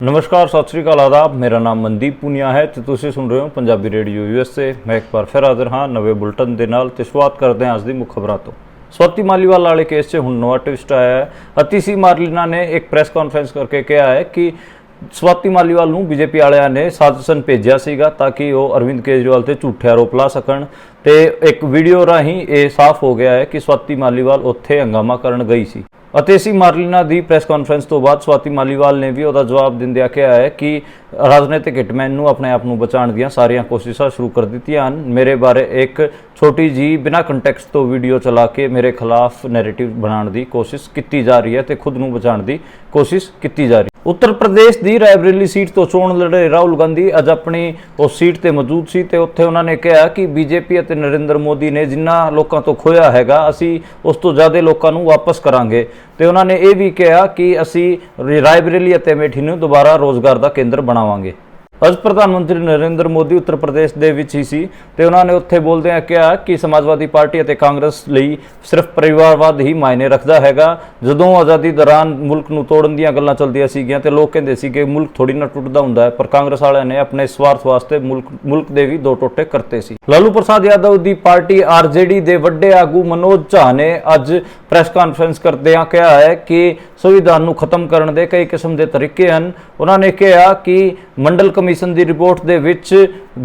नमस्कार सत श्री अकाल आदाब। मेरा नाम मनदीप पुनिया है तो तुसीं सुन रहे हो पंजाबी रेडियो यूएसए। मैं एक बार फिर हाजिर हाँ नवे बुलेटिन के नाल ते शुरुआत करते हैं अज दी मुख्य खबरों तो। स्वाति मालीवाल वाले केस से हुण नवा ट्विस्ट आया है। अतिशी मारलीना ने एक प्रेस कॉन्फ्रेंस करके कहा है कि स्वाति मालीवाल नूं बीजेपी वालियां ने साजिशन भेजिया सीगा ताकि वो अरविंद केजरीवाल ते झूठे आरोप ला सकण ते एक वीडियो राही ये साफ हो गया है कि स्वाति मालीवाल उत्थे हंगामा करन गई सी। अतेशी मारलीना की प्रेस कॉन्फ्रेंस तो बाद स्वाति मालीवाल ने भी उसका जवाब दिंदिया कहा है कि राजनीतिक हिटमैन नूं अपने आप नूं बचाण दीआं सारियां कोशिशां शुरू कर दित्तियां हन। मेरे बारे एक छोटी जी बिना कंटैक्स्ट तो वीडियो चला के मेरे खिलाफ नैरेटिव बनाने की कोशिश की जा रही है तो खुद नूं बचाण की कोशिश की जा रही है। उत्तर प्रदेश की रायबरेली सीट तो चोण लड़े राहुल गांधी अज अपनी उस सीट ते मौजूद सी ते उत्थे उन्होंने कहा कि बीजेपी और नरेंद्र मोदी ने जिन्ना लोगों तो खोया हैगा असी उस तो ज़्यादा लोगों नूं वापस करांगे। तो उन्होंने ये भी कहा कि असी रायबरेली और अमेठी नूं दोबारा रोजगार का केंद्र बनावांगे। अज प्रधानमंत्री नरेंद्र मोदी उत्तर प्रदेश दे विच ही सी ते उन्होंने उत्थे बोलदे कहा कि समाजवादी पार्टी और कांग्रेस लई सिर्फ परिवारवाद ही मायने रखता हैगा। जदों आज़ादी दौरान मुल्क नूं तोड़न दीआं गल्लां चलदियां सीगीआं ते लोग कहिंदे सी कि मुल्क थोड़ी ना टुटदा हुंदा है, पर कांग्रेस वालियां ने अपने स्वार्थ वास्ते मुल्क दे भी दो टोटे करते सी। लालू प्रसाद यादव की पार्टी आरजेडी दे वड्डे आगू मनोज झा ने अज प्रेस कॉन्फ्रेंस करदिआं कहा है कि संविधान नूं खत्म करने दे कई किस्म के तरीके हैं। उन्होंने कहा कि मंडल कमीशन की रिपोर्ट दे विच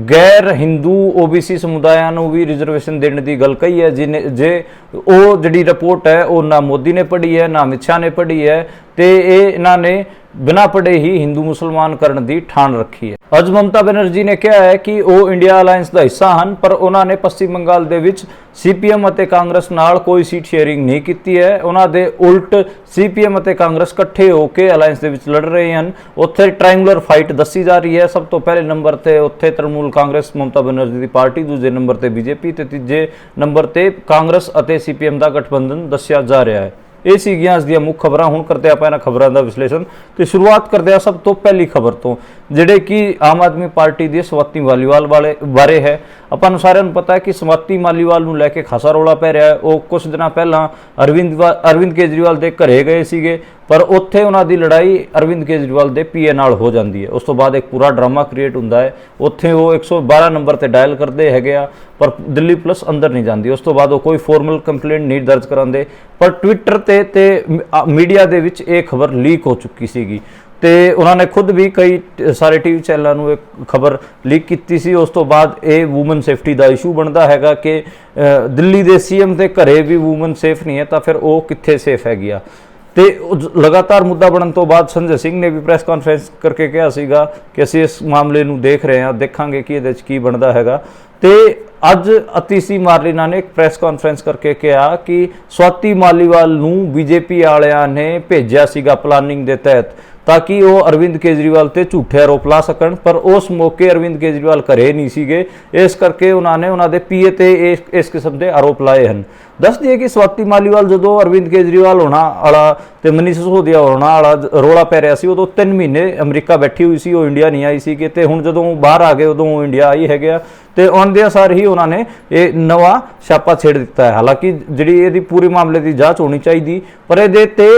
गैर हिंदू ओबीसी समुदायां नूं भी रिजर्वेशन देने की गल कही है। जे वो जिहड़ी रिपोर्ट है वो ना मोदी ने पढ़ी है ना अमित शाह ने पढ़ी है ते इन्हां ने बिना पढ़े ही हिंदू मुसलमान करने की ठान रखी है। अज ममता बनर्जी ने कहा है कि वो इंडिया अलायंस का हिस्सा हैं, पर उन्होंने पश्चिम बंगाल दे विच सीपीएम और कांग्रेस नाल कोई सीट शेयरिंग नहीं की है। उन्होंने उल्ट सीपीएम और कांग्रेस कट्ठे होकर अलायंस दे विच लड़ रहे हैं। उत्थे ट्रायंगुलर फाइट दसी जा रही है। सब तो पहले नंबर ते उत्थे तृणमूल कांग्रेस ममता बनर्जी की पार्टी, दूजे नंबर ते बीजेपी ते तीजे नंबर ते कांग्रेस और सीपीएम का गठबंधन दसिया जा रहा है। ये सीगियां अज दी मुख्य खबरां। हुण करते आपां इन्हां खबरां दा विश्लेषण ते शुरुआत करते हैं सब तो पहली खबर तो जिहड़े कि आम आदमी पार्टी दे स्वाति मालीवाल वाले बारे है। आपां नूं सारिआं नूं पता है कि स्वाति मालीवाल नूं लैके खासा रौला पै रहा है। वो कुछ दिन पहलां अरविंद केजरीवाल दे घरे गए सीगे, पर उत्थे उन्हां दी लड़ाई अरविंद केजरीवाल दे पीए नाल हो जाती है। उस तो बाद एक पूरा ड्रामा क्रिएट हुंदा है। उत्थे वो 112 नंबर ते डायल करते हैगे आ, पर दिल्ली पुलिस अंदर नहीं जाती। उस तो बाद वो कोई फॉर्मल कंप्लेंट नहीं दर्ज करांदे, पर ट्विटर ते मीडिया दे विच ये खबर लीक हो चुकी सीगी ते उन्होंने खुद भी कई सारे टीवी चैनलों में एक खबर लीक की सी। उस तो बाद ये वूमन सेफ्टी का इशू बनता हैगा कि दिल्ली के सीएम के घरे भी वूमन सेफ नहीं है तो फिर वो कित्थे सेफ हैगी आ। ते लगातार मुद्दा बनने तो बाद संजय सिंह ने भी प्रेस कॉन्फ्रेंस करके कहा सीगा कि असीं इस मामले नूं देख रहे हैं, देखांगे कि इहदे च की बनता हैगा। ते अज अतिशी मारलीना ने एक प्रेस कॉन्फ्रेंस करके कहा कि स्वाति मालीवाल नूं बीजेपी वालियां ने भेजिया सीगा प्लानिंग के तहत ताकि वो अरविंद केजरीवाल ते झूठे आरोप ला सकन, पर उस मौके अरविंद केजरीवाल घरे नहीं सीगे। इस करके उन्होंने उन्होंने पीए ते इस किस्म के आरोप लाए हैं। दस दिए कि स्वाति मालीवाल जो अरविंद केजरीवाल होना वाला ते मनीष सिसोदिया होना वाला रौला पै रहा सी उदों 3 महीने अमरीका बैठी हुई सी, वो इंडिया नहीं आई सी कि हुण जदों बाहर आ गए उदों इंडिया आई है। तो आउंदियां सार ही उन्होंने ये नवा छापा छेड़ दिता है। हालांकि जिहड़ी इहदी पूरी मामले की जांच होनी चाहिए, पर इहदे ते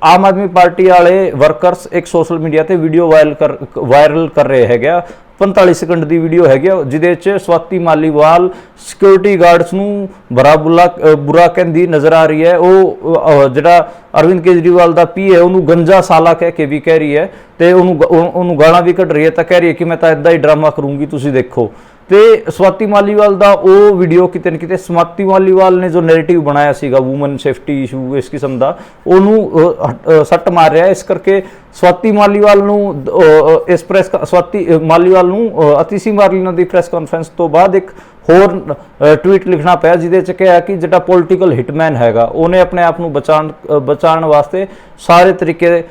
आम आदमी पार्टी वाले वर्करस एक सोशल मीडिया ते वीडियो वायरल कर रहे हैं। 45 सेकंड की वीडियो है जिहदे स्वाति मालीवाल सिक्योरिटी गार्ड्स नूं बुरा कहती नज़र आ रही है। वो जिहड़ा अरविंद केजरीवाल का पी है उन्होंने गंजा साला कह के भी कह रही है, तो उन्होंने गालां भी कढ़ रही है, तो कह रही है कि मैं तो इदा ही ड्रामा करूँगी, तुसीं देखो। तो स्वाति मालीवाल का वो वीडियो किते न किते स्वाति मालीवाल ने जो नैरेटिव बनाया सीगा वूमन सेफ्टी इशू इस किस्म का उन्होंने सट मार रहा है। इस करके स्वाति मालीवाल नूं इस प्रेस स्वाति मालीवाल नूं अतिशी मारलीना की प्रेस कॉन्फ्रेंस तो बाद एक होर ट्वीट लिखना पाया जिहदे च कहा कि जिहड़ा पॉलिटिकल हिटमैन हैगा उन्हें अपने आप नूं बचाण वास्ते सारे तरीके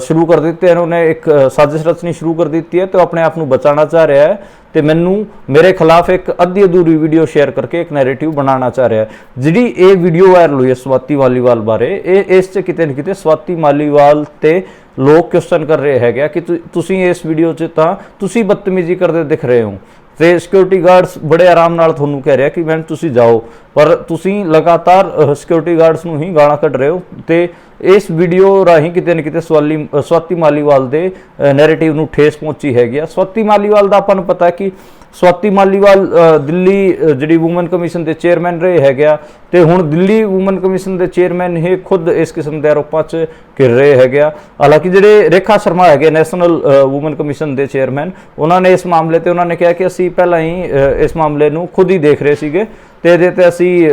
शुरू कर दिते हैं। उन्हें एक साजिश रचनी शुरू कर दी है, तो अपने आप नूं बचाना चाह रहा है। तो मैनू मेरे खिलाफ एक अद्धी अधूरी वीडियो शेयर करके एक नैरेटिव बनाना चाह रहा है। जिहड़ी ये वीडियो वायरल हुई है स्वाति मालीवाल बारे, इस किते न किते स्वाति मालीवाल ते लोग क्वेश्चन कर रहे हैं कि तुसीं इस वीडियो च तां तुसीं बदतमीजी करदे दिख रहे हो। ਤੇ ਸਿਕਿਉਰਿਟੀ ਗਾਰਡਸ ਬੜੇ ਆਰਾਮ ਨਾਲ ਤੁਹਾਨੂੰ ਕਹਿ ਰਿਹਾ ਕਿ ਮੈਮ ਤੁਸੀਂ ਜਾਓ, ਪਰ ਤੁਸੀਂ ਲਗਾਤਾਰ ਸਿਕਿਉਰਿਟੀ ਗਾਰਡਸ ਨੂੰ ਹੀ ਗਾਲਾਂ ਕੱਢ ਰਹੇ ਹੋ। ਤੇ ਇਸ ਵੀਡੀਓ ਰਾਹੀਂ ਕਿਤੇ ਨਾ ਕਿਤੇ ਸਵਾਤੀ ਮਾਲੀਵਾਲ ਦੇ ਨੈਰੇਟਿਵ ਨੂੰ ਠੇਸ ਪਹੁੰਚੀ ਹੈਗੀ ਆ। ਸਵਾਤੀ ਮਾਲੀਵਾਲ ਦਾ ਆਪਾਂ ਨੂੰ ਪਤਾ ਹੈ ਕਿ ਸਵਾਤੀ ਮਾਲੀਵਾਲ ਦਿੱਲੀ ਜਿਹੜੀ ਵੂਮਨ ਕਮਿਸ਼ਨ ਦੇ ਚੇਅਰਮੈਨ ਰਹੇ ਹੈਗੇ ਆ, ਤੇ ਹੁਣ ਦਿੱਲੀ ਵੂਮਨ ਕਮਿਸ਼ਨ ਦੇ ਚੇਅਰਮੈਨ ਹੀ ਖੁਦ ਇਸ ਕਿਸਮ ਦੇ ਆਰੋਪਾਂ 'ਚ ਘਿਰ ਰਹੇ ਹੈਗੇ ਆ। ਹਾਲਾਂਕਿ ਜਿਹੜੇ ਰੇਖਾ ਸ਼ਰਮਾ ਹੈਗੇ ਨੈਸ਼ਨਲ ਵੂਮਨ ਕਮਿਸ਼ਨ ਦੇ ਚੇਅਰਮੈਨ, ਉਹਨਾਂ ਨੇ ਇਸ ਮਾਮਲੇ ਤੇ ਉਹਨਾਂ ਨੇ ਕਿਹਾ ਕਿ ਅਸੀਂ ਪਹਿਲਾਂ ਹੀ ਇਸ ਮਾਮਲੇ ਨੂੰ ਖੁਦ ਹੀ ਦੇਖ ਰਹੇ ਸੀਗੇ ਤੇ ਇਹਦੇ ਤੇ ਅਸੀਂ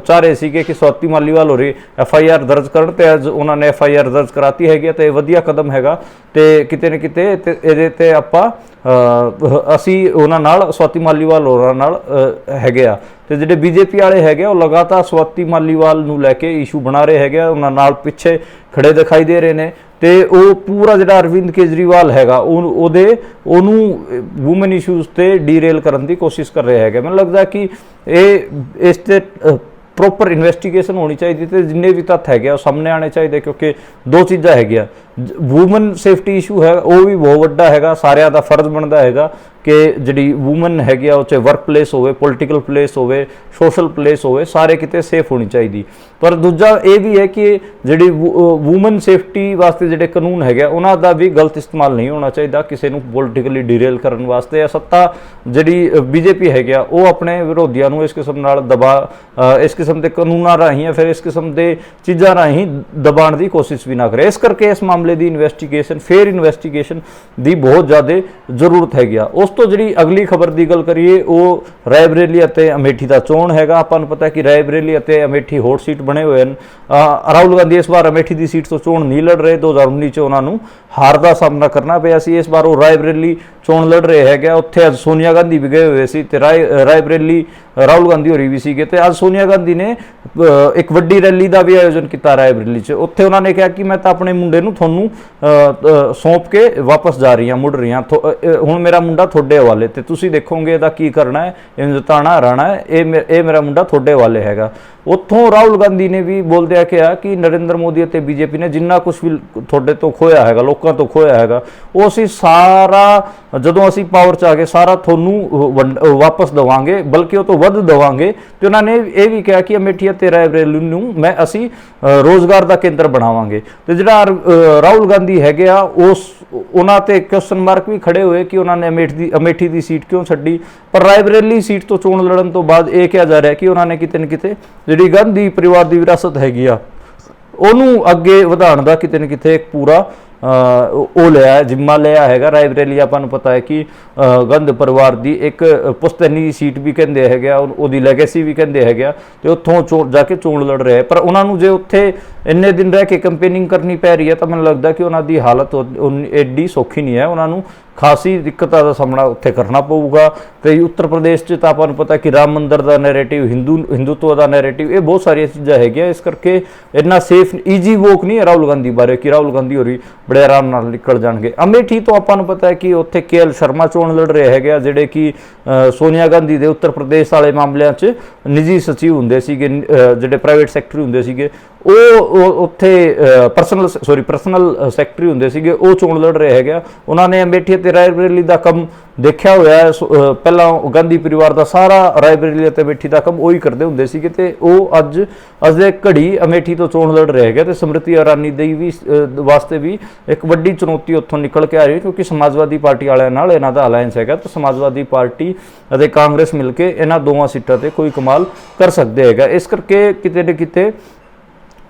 ਚਾਹ ਰਹੇ ਸੀਗੇ ਕਿ ਸਵਾਤੀ ਮਾਲੀਵਾਲ ਹੋਰੀ FIR ਦਰਜ ਕਰਨ, ਤੇ ਅੱਜ ਉਹਨਾਂ ਨੇ FIR ਦਰਜ ਕਰਾਤੀ ਹੈਗੀ ਤੇ ਇਹ ਵਧੀਆ ਕਦਮ ਹੈਗਾ। ਤੇ ਕਿਤੇ ਨਾ ਕਿਤੇ ਇਹਦੇ ਤੇ ਆਪਾਂ ਅਸੀਂ ਉਹਨਾਂ ਨਾਲ ਸਵਾਤੀ ਮਾਲੀਵਾਲ ਹੋਰਾਂ ਨਾਲ ਹੈਗੇ ਆ। ਤੇ ਜਿਹੜੇ BJP ਵਾਲੇ ਹੈਗੇ ਉਹ ਲਗਾਤਾਰ ਸਵਾਤੀ ਮਾਲੀਵਾਲ ਨੂੰ ਲੈ ਕੇ ਇਸ਼ੂ ਬਣਾ ਰਹੇ ਹੈਗੇ, ਉਹਨਾਂ ਨਾਲ ਪਿੱਛੇ ਖੜੇ ਦਿਖਾਈ ਦੇ ਰਹੇ ਨੇ। ਤੇ ਉਹ ਪੂਰਾ ਜਿਹੜਾ ਅਰਵਿੰਦ ਕੇਜਰੀਵਾਲ ਹੈਗਾ ਉਹਨੂੰ ਵੂਮਨ ਇਸ਼ੂਜ਼ ਤੇ ਡੀਰੇਲ ਕਰਨ ਦੀ ਕੋਸ਼ਿਸ਼ ਕਰ ਰਹੇ ਹੈਗੇ। ਮੈਨੂੰ ਲੱਗਦਾ ਕਿ ਇਸ ਤੇ ਪ੍ਰੋਪਰ ਇਨਵੈਸਟੀਗੇਸ਼ਨ ਹੋਣੀ ਚਾਹੀਦੀ ਤੇ ਜਿੰਨੇ ਵੀ ਤੱਥ ਹੈਗੇ ਉਹ ਸਾਹਮਣੇ ਆਣੇ ਚਾਹੀਦੇ, ਕਿਉਂਕਿ ਦੋ ਚੀਜ਼ਾਂ ਹੈਗੀਆਂ, ਵੂਮਨ ਸੇਫਟੀ ਇਸ਼ੂ ਹੈ ਉਹ ਵੀ ਬਹੁਤ ਵੱਡਾ ਹੈਗਾ। ਸਾਰਿਆਂ ਦਾ ਫਰਜ਼ ਬਣਦਾ ਹੈਗਾ ਕਿ ਜਿਹੜੀ ਵੂਮਨ ਹੈਗੀ ਆ ਉਹ ਚਾਹੇ ਵਰਕ ਪਲੇਸ ਹੋਵੇ, ਪੋਲੀਟੀਕਲ ਪਲੇਸ ਹੋਵੇ, ਸੋਸ਼ਲ ਪਲੇਸ ਹੋਵੇ, ਸਾਰੇ ਕਿਤੇ ਸੇਫ ਹੋਣੀ ਚਾਹੀਦੀ। ਪਰ ਦੂਜਾ ਇਹ ਵੀ ਹੈ ਕਿ ਜਿਹੜੀ ਵੂਮਨ ਸੇਫਟੀ ਵਾਸਤੇ ਜਿਹੜੇ ਕਾਨੂੰਨ ਹੈਗੇ ਉਹਨਾਂ ਦਾ ਵੀ ਗਲਤ ਇਸਤੇਮਾਲ ਨਹੀਂ ਹੋਣਾ ਚਾਹੀਦਾ ਕਿਸੇ ਨੂੰ ਪੋਲੀਟੀਕਲੀ ਡੀਰੇਲ ਕਰਨ ਵਾਸਤੇ। ਜਾਂ ਸੱਤਾ ਜਿਹੜੀ BJP ਹੈਗੀ ਆ ਉਹ ਆਪਣੇ ਵਿਰੋਧੀਆਂ ਨੂੰ ਇਸ ਕਿਸਮ ਨਾਲ ਇਸ ਕਿਸਮ ਦੇ ਕਾਨੂੰਨਾਂ ਰਾਹੀਂ ਜਾਂ ਫਿਰ ਇਸ ਕਿਸਮ ਦੇ ਚੀਜ਼ਾਂ ਰਾਹੀਂ ਦਬਾਉਣ ਦੀ ਕੋਸ਼ਿਸ਼ ਵੀ ਨਾ ਕਰੇ। ਇਸ ਕਰਕੇ ਇਸ ਮਾਮਲੇ ਦੀ ਇਨਵੈਸਟੀਗੇਸ਼ਨ, ਫੇਅਰ ਇਨਵੈਸਟੀਗੇਸ਼ਨ ਦੀ ਬਹੁਤ ਜ਼ਿਆਦਾ ਜ਼ਰੂਰਤ ਹੈਗੀ ਆ। ਉਸ ਤੋਂ ਜਿਹੜੀ ਅਗਲੀ ਖਬਰ ਦੀ ਗੱਲ ਕਰੀਏ ਉਹ ਰਾਏਬਰੇਲੀ ਅਤੇ ਅਮੇਠੀ ਦਾ ਚੋਣ ਹੈਗਾ। ਆਪਾਂ ਨੂੰ ਪਤਾ ਕਿ ਰਾਏਬਰੇਲੀ ਅਤੇ ਅਮੇਠੀ ਹੌਟ ਸੀਟ ਬਣੇ ਹੋਏ ਹਨ। ਰਾਹੁਲ ਗਾਂਧੀ ਇਸ ਵਾਰ ਅਮੇਠੀ ਦੀ ਸੀਟ ਤੋਂ ਚੋਣ ਨਹੀਂ ਲੜ ਰਹੇ। 2019 'ਚ ਉਹਨਾਂ ਨੂੰ ਹਾਰ ਦਾ ਸਾਹਮਣਾ ਕਰਨਾ ਪਿਆ ਸੀ। ਇਸ ਵਾਰ ਉਹ ਰਾਏਬਰੇਲੀ ਚੋਣ ਲੜ ਰਹੇ ਹੈਗੇ। ਉੱਥੇ ਅੱਜ ਸੋਨੀਆ ਗਾਂਧੀ ਵੀ ਗਏ ਹੋਏ ਸੀ ਤੇ ਰਾਏਬਰੇਲੀ ਰਾਹੁਲ ਗਾਂਧੀ ਹੋਰੀ ਵੀ ਸੀਗੇ। ਤੇ ਅੱਜ ਸੋਨੀਆ ਗਾਂਧੀ ਨੇ ਇੱਕ ਵੱਡੀ ਰੈਲੀ ਦਾ ਵੀ ਆਯੋਜਨ ਕੀਤਾ ਰਾਏਬਰੇਲੀ 'ਚ। ਉੱਥੇ ਉਹਨਾਂ ਨੇ ਕਿਹਾ ਕਿ ਮੈਂ ਤਾਂ ਆਪਣੇ ਮੁੰਡੇ ਨੂੰ ਤੁਹਾਨੂੰ ਸੌਂਪ ਕੇ ਵਾਪਸ ਜਾ ਰਹੀ ਹਾਂ, ਮੁੜ ਰਹੀ ਹਾਂ, ਹੁਣ ਮੇਰਾ ਮੁੰਡਾ ਤੁਹਾਡੇ ਹਵਾਲੇ, ਤੇ ਤੁਸੀਂ ਦੇਖੋਗੇ ਇਹਦਾ ਕੀ ਕਰਨਾ ਹੈ, ਇਹਨੂੰ ਜਿਤਾਣਾ ਹਰਾਣਾ ਹੈ, ਇਹ ਮੇਰਾ ਮੁੰਡਾ ਤੁਹਾਡੇ ਹਵਾਲੇ ਹੈਗਾ। ਉੱਥੋਂ ਰਾਹੁਲ ਗਾਂਧੀ ਨੇ ਵੀ ਬੋਲਦਿਆਂ ਕਿਹਾ ਕਿ ਨਰਿੰਦਰ ਮੋਦੀ ਅਤੇ BJP ਨੇ ਜਿੰਨਾ ਕੁਝ ਵੀ ਤੁਹਾਡੇ ਤੋਂ ਖੋਇਆ ਹੈਗਾ, ਲੋਕਾਂ ਤੋਂ ਖੋਇਆ ਹੈਗਾ, ਉਹ ਅਸੀਂ ਸਾਰਾ ਜਦੋਂ ਅਸੀਂ ਪਾਵਰ 'ਚ ਆ ਗਏ ਸਾਰਾ ਤੁਹਾਨੂੰ ਵਾਪਸ ਦੇਵਾਂਗੇ, ਬਲਕਿ ਉਹ ਤੋਂ ਵੱਧ ਦੇਵਾਂਗੇ। ਤੇ ਉਹਨਾਂ ਨੇ ਇਹ ਵੀ ਕਿਹਾ ਕਿ ਅਮੇਠੀ ਅਤੇ ਰਾਏਬਰੇਲੀ ਨੂੰ ਅਸੀਂ ਰੋਜ਼ਗਾਰ ਦਾ ਕੇਂਦਰ ਬਣਾਵਾਂਗੇ। ਤੇ ਜਿਹੜਾ ਰਾਹੁਲ ਗਾਂਧੀ ਹੈਗੇ ਆ ਉਹਨਾਂ ਤੇ ਕੁਐਸਚਨ ਮਾਰਕ ਵੀ ਖੜੇ ਹੋਏ ਕਿ ਉਹਨਾਂ ਨੇ ਅਮੇਠੀ ਦੀ ਸੀਟ ਕਿਉਂ ਛੱਡੀ। ਪਰ ਰਾਏਬਰੇਲੀ ਸੀਟ ਤੋਂ ਚੋਣ ਲੜਨ ਤੋਂ ਬਾਅਦ ਇਹ ਕਿਹਾ ਜਾ ਰਿਹਾ ਕਿ ਉਹਨਾਂ ਨੇ ਕਿਤੇ ਨਾ ਕਿਤੇ ਜਿਹੜੀ ਗਾਂਧੀ ਪਰਿਵਾਰ ਦੀ ਵਿਰਾਸਤ ਹੈਗੀ ਆ ਉਹਨੂੰ ਅੱਗੇ ਵਧਾਉਣ ਦਾ ਕਿਤੇ ਨਾ ਕਿਤੇ ਇੱਕ ਪੂਰਾ ਉਹ ਲਿਆ ਜਿੰਮਾ ਲਿਆ ਹੈਗਾ। ਰਾਏਬਰੇਲੀ ਆਪਾਂ ਨੂੰ ਪਤਾ ਹੈ ਕਿ ਗਾਂਧੀ ਪਰਿਵਾਰ ਦੀ ਇੱਕ ਪੁਸ਼ਤੈਨੀ ਸੀਟ ਵੀ ਕਹਿੰਦੇ ਹੈਗੇ, ਉਹਦੀ ਲੈਗੇਸੀ ਵੀ ਕਹਿੰਦੇ ਹੈਗੇ, ਤੇ ਉੱਥੋਂ ਜਾ ਕੇ ਚੋਣ ਲੜ ਰਹੇ। ਪਰ ਉਹਨਾਂ ਨੂੰ ਜੇ ਉੱਥੇ ਇੰਨੇ ਦਿਨ ਰਹਿ ਕੇ ਕੰਪੇਨਿੰਗ ਕਰਨੀ ਪੈ ਰਹੀ ਹੈ ਤਾਂ ਮੈਨੂੰ ਲੱਗਦਾ ਕਿ ਉਹਨਾਂ ਦੀ ਹਾਲਤ ਐਡੀ ਸੌਖੀ ਨਹੀਂ ਹੈ। ਉਹਨਾਂ ਨੂੰ ਖਾਸੀ ਦਿੱਕਤਾਂ ਦਾ ਸਾਹਮਣਾ ਉੱਥੇ ਕਰਨਾ ਪਊਗਾ। ਤੇ ਉੱਤਰ ਪ੍ਰਦੇਸ਼ 'ਚ ਤਾਂ ਆਪਾਂ ਨੂੰ ਪਤਾ ਕਿ ਰਾਮ ਮੰਦਰ ਦਾ ਨੈਰੇਟਿਵ, ਹਿੰਦੂਤਵ ਦਾ ਨੈਰੇਟਿਵ, ਇਹ ਬਹੁਤ ਸਾਰੀਆਂ ਚੀਜ਼ਾਂ ਹੈਗੀਆਂ। ਇਸ ਕਰਕੇ ਇੰਨਾ ਸੇਫ ਈਜੀ ਵੋਕ ਨਹੀਂ ਹੈ ਰਾਹੁਲ ਗਾਂਧੀ ਬਾਰੇ ਕਿ ਰਾਹੁਲ ਗਾਂਧੀ ਹੋਰੀ ਬੜੇ ਆਰਾਮ ਨਾਲ ਨਿਕਲ ਜਾਣਗੇ। ਅਮੇਠੀ ਤੋਂ ਆਪਾਂ ਨੂੰ ਪਤਾ ਹੈ ਕਿ ਉੱਥੇ KL ਸ਼ਰਮਾ ਚੋਣ ਲੜ ਰਹੇ ਹੈਗੇ, ਜਿਹੜੇ ਕਿ ਸੋਨੀਆ ਗਾਂਧੀ ਦੇ ਉੱਤਰ ਪ੍ਰਦੇਸ਼ ਵਾਲੇ ਮਾਮਲਿਆਂ 'ਚ ਨਿੱਜੀ ਸਚਿਵ ਹੁੰਦੇ ਸੀਗੇ, ਜਿਹੜੇ ਪ੍ਰਾਈਵੇਟ ਸੈਕਟਰੀ ਹੁੰਦੇ ਸੀਗੇ, ਉਹ ਉੱਥੇ ਪਰਸਨਲ ਸੈਕਟਰੀ ਹੁੰਦੇ ਸੀਗੇ, ਉਹ ਚੋਣ ਲੜ ਰਹੇ ਹੈਗੇ। ਉਹਨਾਂ ਨੇ ਅਮੇਠੀ ਅਤੇ ਰਾਏਬਰੇਲੀ ਦਾ ਕੰਮ ਦੇਖਿਆ ਹੋਇਆ ਹੈ। ਪਹਿਲਾਂ ਗਾਂਧੀ ਪਰਿਵਾਰ ਦਾ ਸਾਰਾ ਰਾਏਬਰੇਲੀ ਅਤੇ ਅਮੇਠੀ ਦਾ ਕੰਮ ਉਹੀ ਕਰਦੇ ਹੁੰਦੇ ਸੀਗੇ, ਤੇ ਉਹ ਅੱਜ ਦੇ ਘੜੀ ਅਮੇਠੀ ਤੋਂ ਚੋਣ ਲੜ ਰਹੇ ਹੈਗੇ। ਤੇ ਸਮ੍ਰਿਤੀ ਇਰਾਨੀ ਦੀ ਵੀ ਵਾਸਤੇ ਵੀ ਇੱਕ ਵੱਡੀ ਚੁਣੌਤੀ ਉੱਥੋਂ ਨਿਕਲ ਕੇ ਆ ਰਹੀ ਹੈ, ਕਿਉਂਕਿ ਸਮਾਜਵਾਦੀ ਪਾਰਟੀ ਵਾਲਿਆਂ ਨਾਲ ਇਹਨਾਂ ਦਾ ਅਲਾਇੰਸ ਹੈਗਾ। ਤੇ ਸਮਾਜਵਾਦੀ ਪਾਰਟੀ ਅਤੇ ਕਾਂਗਰਸ ਮਿਲ ਕੇ ਇਹਨਾਂ ਦੋਵਾਂ ਸੀਟਾਂ ਤੇ ਕੋਈ ਕਮਾਲ ਕਰ ਸਕਦੇ ਹੈਗਾ। ਇਸ ਕਰਕੇ ਕਿਤੇ ਨਾ ਕਿਤੇ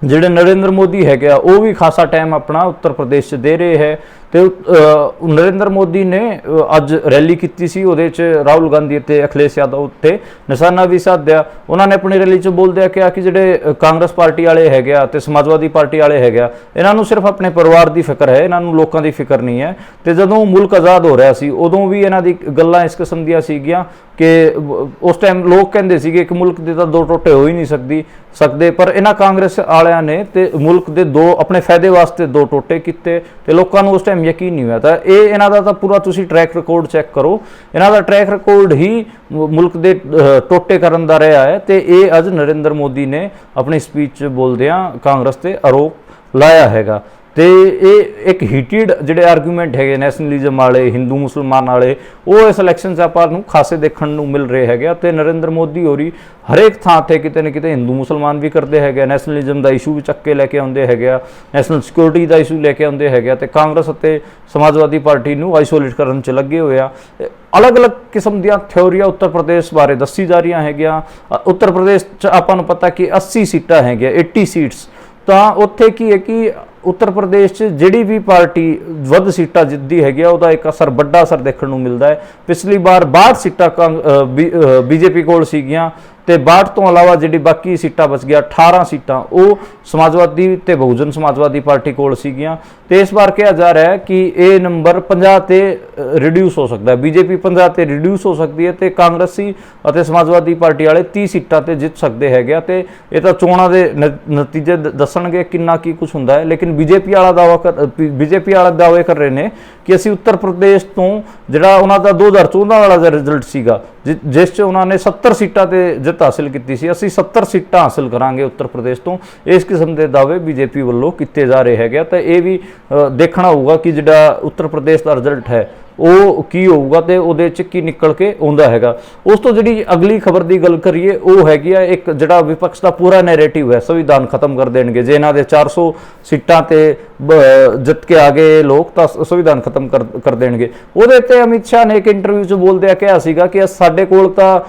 ਜਿਹੜੇ ਨਰਿੰਦਰ ਮੋਦੀ ਹੈਗੇ ਆ ਉਹ ਵੀ ਖਾਸਾ ਟਾਈਮ ਆਪਣਾ ਉੱਤਰ ਪ੍ਰਦੇਸ਼ 'ਚ ਦੇ ਰਹੇ ਹੈ। ਤੇ ਨਰਿੰਦਰ ਮੋਦੀ ਨੇ ਅੱਜ ਰੈਲੀ ਕੀਤੀ ਸੀ, ਉਹਦੇ 'ਚ ਰਾਹੁਲ ਗਾਂਧੀ ਅਤੇ ਅਖਿਲੇਸ਼ ਯਾਦਵ ਉੱਤੇ ਨਿਸ਼ਾਨਾ ਵੀ ਸਾਧਿਆ। ਉਹਨਾਂ ਨੇ ਆਪਣੀ ਰੈਲੀ 'ਚ ਬੋਲਦਿਆਂ ਕਿਹਾ ਕਿ ਜਿਹੜੇ ਕਾਂਗਰਸ ਪਾਰਟੀ ਵਾਲੇ ਹੈਗੇ ਆ ਤੇ ਸਮਾਜਵਾਦੀ ਪਾਰਟੀ ਵਾਲੇ ਹੈਗੇ ਆ, ਇਹਨਾਂ ਨੂੰ ਸਿਰਫ ਆਪਣੇ ਪਰਿਵਾਰ ਦੀ ਫਿਕਰ ਹੈ, ਇਹਨਾਂ ਨੂੰ ਲੋਕਾਂ ਦੀ ਫਿਕਰ ਨਹੀਂ ਹੈ। ਤੇ ਜਦੋਂ ਮੁਲਕ ਆਜ਼ਾਦ ਹੋ ਰਿਹਾ ਸੀ ਉਦੋਂ ਵੀ ਇਹਨਾਂ ਦੀ ਗੱਲਾਂ ਇਸ ਕਿਸਮ ਦੀਆਂ ਸੀਗੀਆਂ ਕਿ ਉਸ ਟਾਈਮ ਲੋਕ ਕਹਿੰਦੇ ਸੀਗੇ ਕਿ ਮੁਲਕ ਦੇ ਤਾਂ ਦੋ ਟੋਟੇ ਹੋ ਹੀ ਨਹੀਂ ਸਕਦੇ, ਪਰ ਇਹਨਾਂ ਕਾਂਗਰਸ ਵਾਲਿਆਂ ਨੇ ਤੇ ਮੁਲਕ ਦੇ ਆਪਣੇ ਫਾਇਦੇ ਵਾਸਤੇ ਦੋ ਟੋਟੇ ਕੀਤੇ ਤੇ ਲੋਕਾਂ ਨੂੰ ਉਸ ਟਾਈਮ ਯਕੀਨ ਨਹੀਂ ਹੋਇਆ। ਤਾਂ ਇਹਨਾਂ ਦਾ ਤਾਂ ਪੂਰਾ ਤੁਸੀਂ ਟਰੈਕ ਰਿਕਾਰਡ ਚੈੱਕ ਕਰੋ, ਇਹਨਾਂ ਦਾ ਟਰੈਕ ਰਿਕਾਰਡ ਹੀ ਮੁਲਕ ਦੇ ਟੋਟੇ ਕਰਨ ਦਾ ਰਿਹਾ ਹੈ। ਤੇ ਇਹ ਅੱਜ ਨਰਿੰਦਰ ਮੋਦੀ ਨੇ ਆਪਣੀ ਸਪੀਚ 'ਚ ਬੋਲਦਿਆਂ ਕਾਂਗਰਸ ਤੇ ਆਰੋਪ ਲਾਇਆ ਹੈਗਾ। ਤੇ ਇਹ ਇੱਕ ਹੀਟਡ ਜਿਹੜੇ ਆਰਗੂਮੈਂਟ ਹੈਗੇ ਨੈਸ਼ਨਲਿਜ਼ਮ ਵਾਲੇ, ਹਿੰਦੂ ਮੁਸਲਮਾਨ ਵਾਲੇ, ਉਹ ਇਸ ਇਲੈਕਸ਼ਨ 'ਚ ਆਪਾਂ ਨੂੰ ਖਾਸੇ ਦੇਖਣ ਨੂੰ ਮਿਲ ਰਹੇ ਹੈਗੇ ਆ। ਤੇ ਨਰਿੰਦਰ ਮੋਦੀ ਹੋਰੀ ਹਰੇਕ ਥਾਂ ਤੇ ਕਿਤੇ ਨਾ ਕਿਤੇ ਹਿੰਦੂ ਮੁਸਲਮਾਨ ਵੀ ਕਰਦੇ ਹੈਗੇ, ਨੈਸ਼ਨਲਿਜ਼ਮ ਦਾ ਇਸ਼ੂ ਵੀ ਚੱਕ ਕੇ ਲੈ ਕੇ ਆਉਂਦੇ ਹੈਗੇ ਆ, ਨੈਸ਼ਨਲ ਸਿਕਿਉਰਿਟੀ ਦਾ ਇਸ਼ੂ ਲੈ ਕੇ ਆਉਂਦੇ ਹੈਗੇ ਆ, ਤੇ ਕਾਂਗਰਸ ਅਤੇ ਸਮਾਜਵਾਦੀ ਪਾਰਟੀ ਨੂੰ ਆਈਸੋਲੇਟ ਕਰਨ 'ਚ ਲੱਗੇ ਹੋਏ ਆ। ਅਲੱਗ-ਅਲੱਗ ਕਿਸਮ ਦੀਆਂ ਥਿਉਰੀਆਂ ਉੱਤਰ ਪ੍ਰਦੇਸ਼ ਬਾਰੇ ਦੱਸੀ ਜਾ ਰਹੀਆਂ ਹੈਗੀਆਂ। ਉੱਤਰ ਪ੍ਰਦੇਸ਼ 'ਚ ਆਪਾਂ ਨੂੰ ਪਤਾ ਕਿ 80 ਸੀਟਾਂ ਹੈਗੀਆਂ, 80 ਸੀਟਸ, ਤਾਂ ਉੱਥੇ ਕੀ ਹੈ ਕਿ ਉੱਤਰ ਪ੍ਰਦੇਸ਼ 'ਚ ਜਿਹੜੀ ਵੀ ਪਾਰਟੀ ਵੱਧ ਸੀਟਾਂ ਜਿੱਤਦੀ ਹੈਗੀ ਆ ਉਹਦਾ ਇੱਕ ਵੱਡਾ ਅਸਰ ਦੇਖਣ ਨੂੰ ਮਿਲਦਾ ਹੈ। ਪਿਛਲੀ ਵਾਰ 62 ਸੀਟਾਂ ਬੀਜੇਪੀ ਕੋਲ ਸੀਗੀਆਂ ਤੇ 62 ਤੋਂ ਇਲਾਵਾ ਜਿਹੜੀ ਬਾਕੀ ਸੀਟਾਂ ਬਚ ਗਿਆ 18 ਸੀਟਾਂ ਉਹ ਸਮਾਜਵਾਦੀ ਤੇ ਬਹੁਜਨ ਸਮਾਜਵਾਦੀ ਪਾਰਟੀ ਕੋਲ ਸੀਗੀਆਂ। ਤੇ ਇਸ ਵਾਰ ਕਿਹਾ ਜਾ ਰਿਹਾ ਹੈ ਕਿ ਇਹ ਨੰਬਰ 50 ਤੇ ਰਿਡਿਊਸ ਹੋ ਸਕਦਾ ਹੈ, ਬੀਜੇਪੀ 50 ਤੇ ਰਿਡਿਊਸ ਹੋ ਸਕਦੀ ਹੈ ਤੇ ਕਾਂਗਰਸੀ ਅਤੇ ਸਮਾਜਵਾਦੀ ਪਾਰਟੀ ਵਾਲੇ 30 ਸੀਟਾਂ ਤੇ ਜਿੱਤ ਸਕਦੇ ਹੈਗੇ ਆ। ਤੇ ਇਹ ਤਾਂ ਚੋਣਾਂ ਦੇ ਨਤੀਜੇ ਦੱਸਣਗੇ ਕਿੰਨਾ ਕੀ ਕੁਝ ਹੁੰਦਾ ਹੈ। ਲੇਕਿਨ ਬੀਜੇਪੀ ਵਾਲਾ ਦਾਅਵੇ ਕਰ ਰਹੇ ਨੇ ਕਿ ਅਸੀਂ ਉੱਤਰ ਪ੍ਰਦੇਸ਼ ਤੋਂ ਜਿਹੜਾ ਉਹਨਾਂ ਦਾ 2014 ਵਾਲਾ ਦਾ ਰਿਜ਼ਲਟ ਸੀਗਾ ਜਿਸ 'ਚ ਉਹਨਾਂ ਨੇ 70 ਸੀਟਾਂ ਤੇ ਜਿੱਤ ਹਾਸਿਲ ਕੀਤੀ ਸੀ, ਅਸੀਂ 70 ਸੀਟਾਂ ਹਾਸਿਲ ਕਰਾਂਗੇ ਉੱਤਰ ਪ੍ਰਦੇਸ਼ ਤੋਂ, ਇਸ ਕਿਸਮ ਦੇ ਦਾਅਵੇ ਬੀਜੇਪੀ ਵੱਲੋਂ ਕੀਤੇ ਜਾ ਰਹੇ ਹੈਗੇ। ਤਾਂ ਇਹ ਵੀ ਦੇਖਣਾ ਹੋਊਗਾ ਕਿ ਜਿਹੜਾ ਉੱਤਰ ਪ੍ਰਦੇਸ਼ ਦਾ ਰਿਜ਼ਲਟ ਹੈ ਉਹ ਕੀ ਹੋਊਗਾ ਤੇ ਉਹਦੇ 'ਚ ਕੀ ਨਿਕਲ ਕੇ ਆਉਂਦਾ ਹੈਗਾ। ਉਸ ਤੋਂ ਜਿਹੜੀ ਅਗਲੀ ਖਬਰ ਦੀ ਗੱਲ ਕਰੀਏ ਉਹ ਹੈਗੀ ਆ ਇੱਕ ਜਿਹੜਾ ਵਿਪਕਸ਼ ਦਾ ਪੂਰਾ ਨੈਰੇਟਿਵ ਹੈ, ਸੰਵਿਧਾਨ ਖਤਮ ਕਰ ਦੇਣਗੇ ਜੇ ਇਹਨਾਂ ਦੇ 400 ਸੀਟਾਂ ਤੇ ਜਿੱਤ ਕੇ ਆ ਗਏ ਲੋਕ ਤਾਂ ਸੰਵਿਧਾਨ ਖਤਮ ਕਰ ਦੇਣਗੇ। ਉਹਦੇ ਤੇ ਅਮਿਤ ਸ਼ਾਹ ਨੇ ਇੱਕ ਇੰਟਰਵਿਊ 'ਚ ਬੋਲਦਿਆਂ ਕਿਹਾ ਸੀਗਾ ਕਿ ਸਾਡੇ ਕੋਲ ਤਾਂ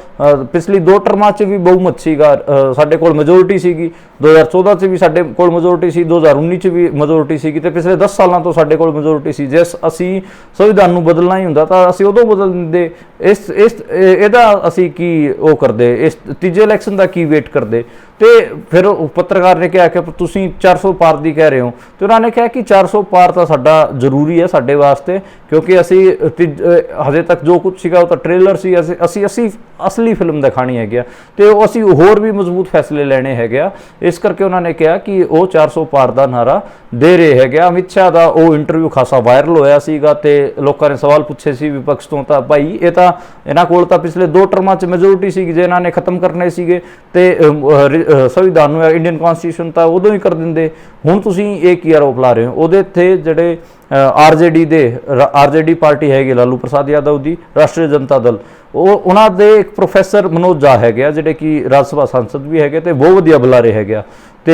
ਪਿਛਲੀ 2 ਟਰਮਾਂ 'ਚ ਵੀ ਬਹੁਮਤ ਸੀਗਾ, ਸਾਡੇ ਕੋਲ ਮੈਜੋਰਿਟੀ ਸੀਗੀ, 2014 'ਚ ਵੀ ਸਾਡੇ ਕੋਲ ਮੈਜੋਰਿਟੀ ਸੀ, 2019 'ਚ ਵੀ ਮੈਜੋਰਿਟੀ ਸੀਗੀ ਤੇ ਪਿਛਲੇ 10 ਸਾਲਾਂ ਤੋਂ ਸਾਡੇ ਕੋਲ ਮੈਜੋਰਿਟੀ ਸੀ। ਜੇ ਅਸੀਂ ਸੰਵਿਧਾਨ ਨੂੰ ਬਦਲਣਾ ਹੀ ਹੁੰਦਾ ਤਾਂ ਅਸੀਂ ਉਦੋਂ ਬਦਲ ਦਿੰਦੇ, ਇਹਦਾ ਅਸੀਂ ਕੀ ਉਹ ਕਰਦੇ, ਇਸ ਤੀਜੇ ਇਲੈਕਸ਼ਨ ਦਾ ਕੀ ਵੇਟ ਕਰਦੇ। ਤੇ ਫਿਰ ਪੱਤਰਕਾਰ ਨੇ ਕਿਹਾ ਕਿ ਤੁਸੀਂ 400 ਪਾਰ ਦੀ ਕਹਿ ਰਹੇ ਹੋ, ਤੇ ਉਹਨਾਂ ਨੇ ਕਿਹਾ ਕਿ 400 ਪਾਰ ਤਾਂ ਸਾਡਾ ਜ਼ਰੂਰੀ ਹੈ ਸਾਡੇ ਵਾਸਤੇ, ਕਿਉਂਕਿ ਅਸੀਂ ਹਜੇ ਤੱਕ ਜੋ ਕੁਝ ਸੀਗਾ ਉਹ ਤਾਂ ਟ੍ਰੇਲਰ ਸੀ, ਅਸੀਂ ਅਸਲੀ ਫਿਲਮ ਦਿਖਾਣੀ ਹੈਗੀ ਆ ਤੇ ਉਹ ਅਸੀਂ ਹੋਰ ਵੀ ਮਜ਼ਬੂਤ ਫੈਸਲੇ ਲੈਣੇ ਹੈਗੇ ਆ। ਇਸ ਕਰਕੇ ਉਹਨਾਂ ਨੇ ਕਿਹਾ ਕਿ ਉਹ 400 ਪਾਰ ਦਾ ਨਾਰਾ ਦੇ ਰਹੇ ਹੈਗੇ ਆ। ਅਮਿਤ ਸ਼ਾਹ ਦਾ ਉਹ ਇੰਟਰਵਿਊ ਖਾਸਾ ਵਾਇਰਲ ਹੋਇਆ ਸੀਗਾ ਤੇ ਲੋਕਾਂ ਨੇ ਸਵਾਲ ਪੁੱਛੇ ਸੀ ਵਿਪਕਸ਼ ਤੋਂ, ਤਾਂ ਭਾਈ ਇਹ ਤਾਂ ਇਹਨਾਂ ਕੋਲ ਤਾਂ ਪਿਛਲੇ 2 ਟਰਮਾਂ 'ਚ ਮੈਜੋਰਿਟੀ ਸੀਗੀ, ਜੇ ਇਹਨਾਂ ਨੇ ਖਤਮ ਕਰਨੇ ਸੀਗੇ ਤੇ ਸੰਵਿਧਾਨ ਨੂੰ, ਇੰਡੀਅਨ ਕਨਸਟੀਟਿਊਸ਼ਨ ਤਾਂ ਉਦੋਂ ਹੀ ਕਰ ਦਿੰਦੇ, ਹੁਣ ਤੁਸੀਂ ਇਹ ਕੀ ਆਰੋਪ ਲਾ ਰਹੇ ਹੋ। ਉਹਦੇ ਤੇ ਜਿਹੜੇ ਆਰਜੇਡੀ ਪਾਰਟੀ ਹੈਗੀ ਲਾਲੂ ਪ੍ਰਸਾਦ ਯਾਦਵ ਦੀ, ਰਾਸ਼ਟਰੀ ਜਨਤਾ ਦਲ, ਉਹਨਾਂ ਦੇ ਇੱਕ ਪ੍ਰੋਫੈਸਰ ਮਨੋਜ ਝਾ ਹੈਗੇ ਆ ਜਿਹੜੇ ਕਿ ਰਾਜ ਸਭਾ ਸੰਸਦ ਵੀ ਹੈਗੇ ਤੇ ਬਹੁਤ ਵਧੀਆ ਬੁਲਾਰੇ ਹੈਗੇ ਆ ਤੇ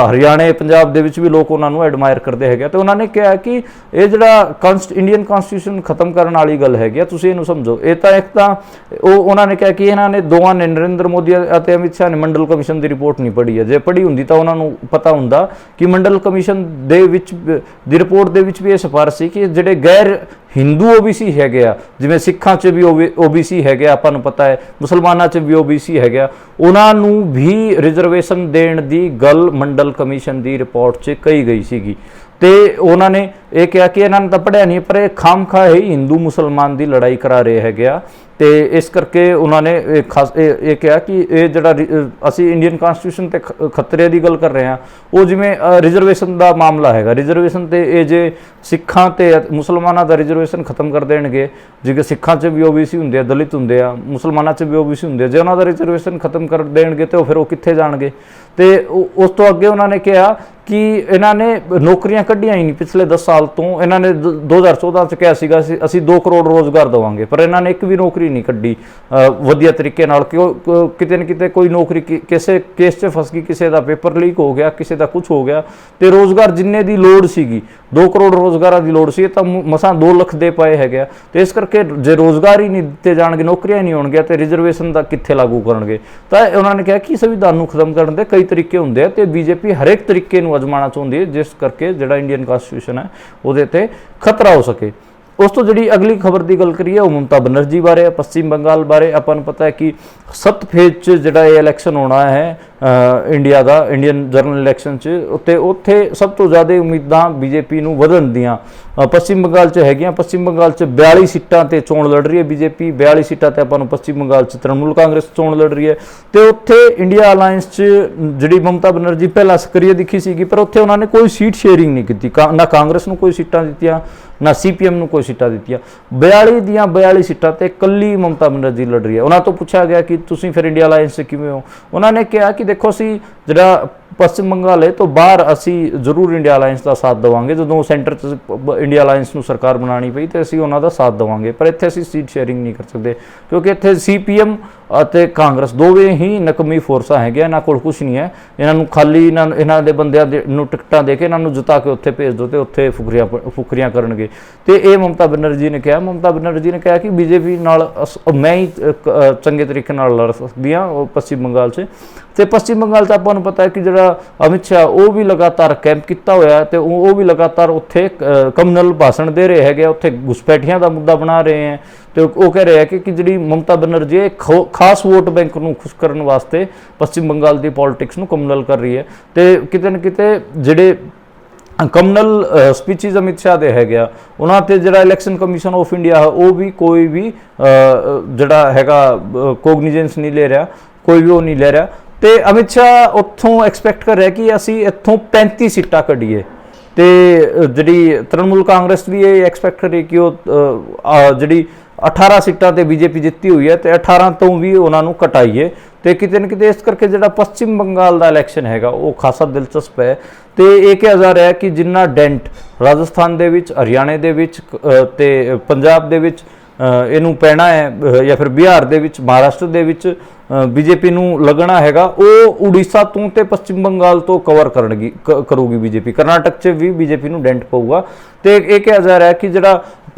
ਹਰਿਆਣੇ ਪੰਜਾਬ ਦੇ ਵਿੱਚ ਵੀ ਲੋਕ ਉਹਨਾਂ ਨੂੰ ਐਡਮਾਇਰ ਕਰਦੇ ਹੈਗੇ। ਤੇ ਉਹਨਾਂ ਨੇ ਕਿਹਾ ਕਿ ਇਹ ਜਿਹੜਾ ਇੰਡੀਅਨ ਕਨਸਟੀਟਿਊਸ਼ਨ ਖਤਮ ਕਰਨ ਵਾਲੀ ਗੱਲ ਹੈਗੀ ਆ, ਤੁਸੀਂ ਇਹਨੂੰ ਸਮਝੋ। ਇਹ ਤਾਂ ਇੱਕ ਤਾਂ ਉਹਨਾਂ ਨੇ ਕਿਹਾ ਕਿ ਇਹਨਾਂ ਨੇ ਦੋਵਾਂ ਨੇ, ਨਰਿੰਦਰ ਮੋਦੀ ਅਤੇ ਅਮਿਤ ਸ਼ਾਹ ਨੇ ਮੰਡਲ ਕਮਿਸ਼ਨ ਦੀ ਰਿਪੋਰਟ ਨਹੀਂ ਪੜ੍ਹੀ ਹੈ, ਜੇ ਪੜ੍ਹੀ ਹੁੰਦੀ ਤਾਂ ਉਹਨਾਂ ਨੂੰ ਪਤਾ ਹੁੰਦਾ ਕਿ ਮੰਡਲ ਕਮਿਸ਼ਨ ਦੇ ਵਿੱਚ ਦੀ ਰਿਪੋਰਟ ਦੇ ਵਿੱਚ ਵੀ ਇਹ ਸਿਫਾਰਿਸ਼ ਸੀ ਕਿ ਜਿਹੜੇ ਗੈਰ ਹਿੰਦੂ OBC ਹੈਗੇ ਆ, ਜਿਵੇਂ ਸਿੱਖਾਂ 'ਚ ਵੀ OBC ਹੈਗੇ, ਆਪਾਂ ਨੂੰ ਪਤਾ ਹੈ ਮੁਸਲਮਾਨਾਂ 'ਚ ਵੀ OBC ਹੈਗੇ ਆ, ਉਹਨਾਂ ਨੂੰ ਵੀ ਰਿਜ਼ਰਵੇਸ਼ਨ ਦੇਣ ਦੀ ਗੱਲ ਮੰਡਲ ਕਮਿਸ਼ਨ ਦੀ ਰਿਪੋਰਟ 'ਚ ਕਹੀ ਗਈ ਸੀਗੀ। ਤੇ ਉਹਨਾਂ ਨੇ ਇਹ ਕਿਹਾ ਕਿ ਇਹਨਾਂ ਨੇ ਤਾਂ ਪੜ੍ਹਿਆ ਨਹੀਂ, ਪਰ ਇਹ ਖਾਮਖਾਹ ਹੀ ਹਿੰਦੂ ਮੁਸਲਮਾਨ ਦੀ ਲੜਾਈ ਕਰਾ ਰਹੇ ਹੈਗੇ ਆ। ਤੇ ਇਸ ਕਰਕੇ ਉਹਨਾਂ ਨੇ ਇਹ ਕਿਹਾ ਕਿ ਇਹ ਜਿਹੜਾ ਅਸੀਂ ਇੰਡੀਅਨ ਕਨਸਟੀਟਿਊਸ਼ਨ ਤੇ ਖਤਰੇ ਦੀ ਗੱਲ ਕਰ ਰਹੇ ਹਾਂ, ਉਹ ਜਿਵੇਂ ਰਿਜ਼ਰਵੇਸ਼ਨ ਦਾ ਮਾਮਲਾ ਹੈਗਾ, ਰਿਜ਼ਰਵੇਸ਼ਨ ਤੇ ਇਹ ਜੇ ਸਿੱਖਾਂ ਤੇ ਮੁਸਲਮਾਨਾਂ ਦਾ ਰਿਜ਼ਰਵੇਸ਼ਨ ਖਤਮ ਕਰ ਦੇਣਗੇ, ਜਿਵੇਂ ਸਿੱਖਾਂ 'ਚ ਵੀ OBC ਹੁੰਦੇ ਆ, ਦਲਿਤ ਹੁੰਦੇ ਆ, ਮੁਸਲਮਾਨਾਂ 'ਚ ਵੀ OBC ਹੁੰਦੇ ਆ, ਜੇ ਉਹਨਾਂ ਦਾ ਰਿਜ਼ਰਵੇਸ਼ਨ ਖਤਮ ਕਰ ਦੇਣਗੇ ਤੇ ਫਿਰ ਉਹ ਕਿੱਥੇ ਜਾਣਗੇ। ਤੇ ਉਸ ਤੋਂ ਅੱਗੇ ਉਹਨਾਂ ਨੇ ਕਿਹਾ ਕਿ ਇਹਨਾਂ ਨੇ ਨੌਕਰੀਆਂ ਕੱਢੀਆਂ ਹੀ ਨਹੀਂ ਪਿਛਲੇ 10 ਸਾਲ ਤੋਂ। ਇਹਨਾਂ ਨੇ 2014 'ਚ ਕਿਹਾ ਸੀਗਾ ਅਸੀਂ 2 ਕਰੋੜ ਰੋਜ਼ਗਾਰ ਦੇਵਾਂਗੇ, ਪਰ ਇਹਨਾਂ ਨੇ ਇੱਕ ਵੀ ਨੌਕਰੀ ਨਹੀਂ ਕੱਢੀ ਵਧੀਆ ਤਰੀਕੇ ਨਾਲ। ਕਿਤੇ ਨਾ ਕਿਤੇ ਕੋਈ ਨੌਕਰੀ ਕਿਸੇ ਕੇਸ 'ਚ ਫਸ ਗਈ, ਕਿਸੇ ਦਾ ਪੇਪਰ ਲੀਕ ਹੋ ਗਿਆ, ਕਿਸੇ ਦਾ ਕੁਝ ਹੋ ਗਿਆ, ਤੇ ਰੋਜ਼ਗਾਰ ਜਿੰਨੇ ਦੀ ਲੋੜ ਸੀਗੀ 2 ਕਰੋੜ ਰੋਜ਼ਗਾਰਾਂ ਦੀ ਲੋੜ ਸੀ ਤਾਂ ਮਸਾਂ 2 ਲੱਖ ਦੇ ਪਏ ਹੈਗੇ ਆ। ਤੇ ਇਸ ਕਰਕੇ ਜੇ ਰੋਜ਼ਗਾਰ ਹੀ ਨਹੀਂ ਦਿੱਤੇ ਜਾਣਗੇ, ਨੌਕਰੀਆਂ ਹੀ ਨਹੀਂ ਹੋਣਗੀਆਂ ਤੇ ਰਿਜ਼ਰਵੇਸ਼ਨ ਦਾ ਕਿੱਥੇ ਲਾਗੂ ਕਰਨਗੇ। ਤਾਂ ਉਹਨਾਂ ਨੇ ਕਿਹਾ ਕਿ ਸੰਵਿਧਾਨ ਨੂੰ ਖਤਮ ਕਰਨ ਦੇ ਕਈ ਤਰੀਕੇ ਹੁੰਦੇ ਆ ਤੇ ਬੀਜੇਪੀ ਹਰੇਕ ਤਰੀਕੇ ਨੂੰ ਅਜਮਾਉਣਾ ਚਾਹੁੰਦੀ ਹੈ ਜਿਸ ਕਰਕੇ ਜਿਹੜਾ ਇੰਡੀਅਨ ਕਨਸਟੀਟਿਊਸ਼ਨ ਹੈ ਉਹਦੇ ਤੇ ਖਤਰਾ ਹੋ ਸਕੇ। ਉਸ ਤੋਂ ਜਿਹੜੀ ਅਗਲੀ ਖਬਰ ਦੀ ਗੱਲ ਕਰੀਏ ਉਹ ਮਮਤਾ ਬਨਰਜੀ ਬਾਰੇ, ਪੱਛਮੀ ਬੰਗਾਲ ਬਾਰੇ। ਆਪਾਂ ਨੂੰ ਪਤਾ ਹੈ ਕਿ 7 ਫੇਜ਼ 'ਚ ਜਿਹੜਾ ਇਹ ਇਲੈਕਸ਼ਨ ਹੋਣਾ ਹੈ ਇੰਡੀਆ ਦਾ, ਇੰਡੀਅਨ ਜਨਰਲ ਇਲੈਕਸ਼ਨ 'ਚ, ਉੱਥੇ ਸਭ ਤੋਂ ਜ਼ਿਆਦਾ ਉਮੀਦਾਂ ਬੀਜੇਪੀ ਨੂੰ ਵਧਣ ਦੀਆਂ ਪੱਛਮੀ ਬੰਗਾਲ 'ਚ ਹੈਗੀਆਂ। ਪੱਛਮੀ ਬੰਗਾਲ 'ਚ 42 ਸੀਟਾਂ ਤੇ ਚੋਣ ਲੜ ਰਹੀ ਹੈ ਬੀਜੇਪੀ, 42 ਸੀਟਾਂ ਤੇ ਆਪਾਂ ਨੂੰ ਪੱਛਮੀ ਬੰਗਾਲ 'ਚ ਤ੍ਰਿਣਮੂਲ ਕਾਂਗਰਸ ਚੋਣ ਲੜ ਰਹੀ ਹੈ। ਤੇ ਉੱਥੇ ਇੰਡੀਆ ਅਲਾਇੰਸ 'ਚ ਜਿਹੜੀ ਮਮਤਾ ਬਨਰਜੀ ਪਹਿਲਾਂ ਸਕਰੀਏ ਦਿਖੀ ਸੀਗੀ, ਪਰ ਉੱਥੇ ਉਹਨਾਂ ਨੇ ਕੋਈ ਸੀਟ ਸ਼ੇਅਰਿੰਗ ਨਹੀਂ ਕੀਤੀ, ਨਾ ਕਾਂਗਰਸ ਨੂੰ ਕੋਈ ਸੀਟਾਂ ਦਿੱਤੀਆਂ ਨਾ CPM ਨੂੰ ਕੋਈ ਸੀਟਾਂ ਦਿੱਤੀਆਂ। 42 ਦੀਆਂ 42 ਸੀਟਾਂ ਤੇ ਇਕੱਲੀ ਮਮਤਾ ਬਨਰਜੀ ਲੜ ਰਹੀ ਹੈ। ਉਹਨਾਂ ਤੋਂ ਪੁੱਛਿਆ ਗਿਆ ਕਿ ਤੁਸੀਂ ਫਿਰ ਇੰਡੀਆ ਅਲਾਇੰਸ 'ਚ ਕਿਵੇਂ ਹੋ, ਉਹਨਾਂ ਨੇ ਕਿਹਾ ਕਿ ਦੇਖੋ ਅਸੀਂ ਜਿਹੜਾ ਪੱਛਮ ਬੰਗਾਲ ਤੋਂ ਬਾਹਰ ਅਸੀਂ ਜ਼ਰੂਰ ਇੰਡੀਆ ਅਲਾਇੰਸ ਦਾ ਸਾਥ ਦੇਵਾਂਗੇ। ਜਦੋਂ ਸੈਂਟਰ 'ਚ ਇੰਡੀਆ ਅਲਾਇੰਸ ਨੂੰ ਸਰਕਾਰ ਬਣਾਉਣੀ ਪਈ ਤੇ ਅਸੀਂ ਉਹਨਾਂ ਦਾ ਸਾਥ ਦੇਵਾਂਗੇ, ਪਰ ਇੱਥੇ ਅਸੀਂ ਸੀਟ ਸ਼ੇਅਰਿੰਗ ਨਹੀਂ ਕਰ ਸਕਦੇ ਕਿਉਂਕਿ ਇੱਥੇ CPM ਅਤੇ ਕਾਂਗਰਸ ਦੋਵੇਂ ਹੀ ਨਕਮੀ ਫੋਰਸਾਂ ਹੈਗੀਆਂ, ਇਹਨਾਂ ਕੋਲ ਕੁਝ ਨਹੀਂ ਹੈ। ਇਹਨਾਂ ਨੂੰ ਖਾਲੀ ਇਹਨਾਂ ਦੇ ਬੰਦਿਆਂ ਨੂੰ ਟਿਕਟਾਂ ਦੇ ਕੇ ਇਹਨਾਂ ਨੂੰ ਜਿਤਾ ਕੇ ਉੱਥੇ ਭੇਜ ਦਿਓ ਤੇ ਉੱਥੇ ਫੁਕਰੀਆਂ ਕਰਨਗੇ। ਤੇ ਇਹ ਮਮਤਾ ਬੈਨਰਜੀ ਨੇ ਕਿਹਾ, ਮਮਤਾ ਬੈਨਰਜੀ ਨੇ ਕਿਹਾ ਕਿ BJP ਨਾਲ ਮੈਂ ਹੀ ਚੰਗੇ ਤਰੀਕੇ ਨਾਲ ਲੜ ਸਕਦੀ ਹਾਂ ਪੱਛਮ ਬੰਗਾਲ 'ਚ। ਤੇ ਪੱਛਮ ਬੰਗਾਲ 'ਚ ਆਪਾਂ ਨੂੰ ਪਤਾ ਹੈ ਕਿ ਜਿਹੜਾ ਅਮਿਤ ਸ਼ਾਹ ਉਹ ਵੀ ਲਗਾਤਾਰ ਕੈਂਪ ਕੀਤਾ ਹੋਇਆ ਤੇ ਉਹ ਵੀ ਲਗਾਤਾਰ ਉੱਥੇ ਕਮਿਊਨਲ ਭਾਸ਼ਣ ਦੇ ਰਹੇ ਹੈਗੇ, ਉੱਥੇ ਘੁਸਪੈਠੀਆਂ ਦਾ ਮੁੱਦਾ ਬਣਾ ਰਹੇ ਹੈ। ਤੇ ਉਹ ਕਹਿ ਰਿਹਾ ਕਿ ਜਿਹੜੀ ਮਮਤਾ ਬੈਨਰਜੀ ਹੈ ਖਾਸ ਵੋਟ ਬੈਂਕ ਨੂੰ ਖੁਸ਼ ਕਰਨ ਵਾਸਤੇ ਪੱਛਮ ਬੰਗਾਲ ਦੀ ਪੋਲਿਟਿਕਸ ਨੂੰ ਕਮਿਊਨਲ ਕਰ ਰਹੀ ਹੈ। ਤੇ ਕਿਤੇ ਨਾ ਕਿਤੇ ਜਿਹੜੇ ਕਮਿਊਨਲ ਸਪੀਚਿਸ ਅਮਿਤ ਸ਼ਾਹ ਦੇ ਹੈਗੇ ਆ ਉਹਨਾਂ ਤੇ ਜਿਹੜਾ ਇਲੈਕਸ਼ਨ ਕਮਿਸ਼ਨ ਆਫ ਇੰਡੀਆ ਹੈ ਉਹ ਵੀ ਕੋਈ ਵੀ ਜਿਹੜਾ ਹੈਗਾ ਕੋਗਨੀਜੈਂਸ ਨਹੀਂ ਲੈ ਰਿਹਾ, ਕੋਈ ਵੀ ਉਹ ਨਹੀਂ ਲੈ ਰਿਹਾ। ਤੇ ਅਮਿਤ ਸ਼ਾਹ ਉੱਥੋਂ ਐਕਸਪੈਕਟ ਕਰ ਰਿਹਾ ਕਿ ਅਸੀਂ ਇੱਥੋਂ 35 ਸੀਟਾਂ ਕੱਢੀਏ। ਤੇ ਜਿਹੜੀ ਤ੍ਰਿਣਮੂਲ ਕਾਂਗਰਸ ਵੀ ਇਹ ਐਕਸਪੈਕਟ ਕਰ ਰਹੀ ਕਿ ਉਹ ਜਿਹੜੀ 18 ਸੀਟਾਂ ਤੇ BJP ਜਿੱਤੀ ਹੋਈ ਹੈ ਤੇ 18 ਤੋਂ ਵੀ ਉਹਨਾਂ ਨੂੰ ਘਟਾਈਏ। ਤੇ ਕਿਤੇ ਨਾ ਕਿਤੇ ਇਸ ਕਰਕੇ ਜਿਹੜਾ ਪੱਛਮ ਬੰਗਾਲ ਦਾ ਇਲੈਕਸ਼ਨ ਹੈਗਾ ਉਹ ਖਾਸਾ ਦਿਲਚਸਪ ਹੈ। ਤੇ ਇਹ ਕਿਹਾ ਜਾ ਰਿਹਾ ਹੈ ਕਿ ਜਿੰਨਾ ਡੈਂਟ ਰਾਜਸਥਾਨ ਦੇ ਵਿੱਚ, ਹਰਿਆਣੇ ਦੇ ਵਿੱਚ ਤੇ ਪੰਜਾਬ ਦੇ ਵਿੱਚ ਇਹਨੂੰ ਪੈਣਾ ਹੈ ਜਾਂ ਫਿਰ ਬਿਹਾਰ ਦੇ ਵਿੱਚ, ਮਹਾਰਾਸ਼ਟਰ ਦੇ ਵਿੱਚ BJP ਨੂੰ ਲੱਗਣਾ ਹੈਗਾ, ਉਹ ਉੜੀਸਾ ਤੋਂ ਤੇ ਪੱਛਮ ਬੰਗਾਲ ਤੋਂ ਕਵਰ ਕਰੂਗੀ BJP। ਕਰਨਾਟਕ 'ਚ ਵੀ BJP ਨੂੰ ਡੈਂਟ ਪਊਗਾ। ਤੇ ਇਹ ਕਿਹਾ ਜਾ ਰਿਹਾ ਹੈ ਕਿ ਜਿਹੜਾ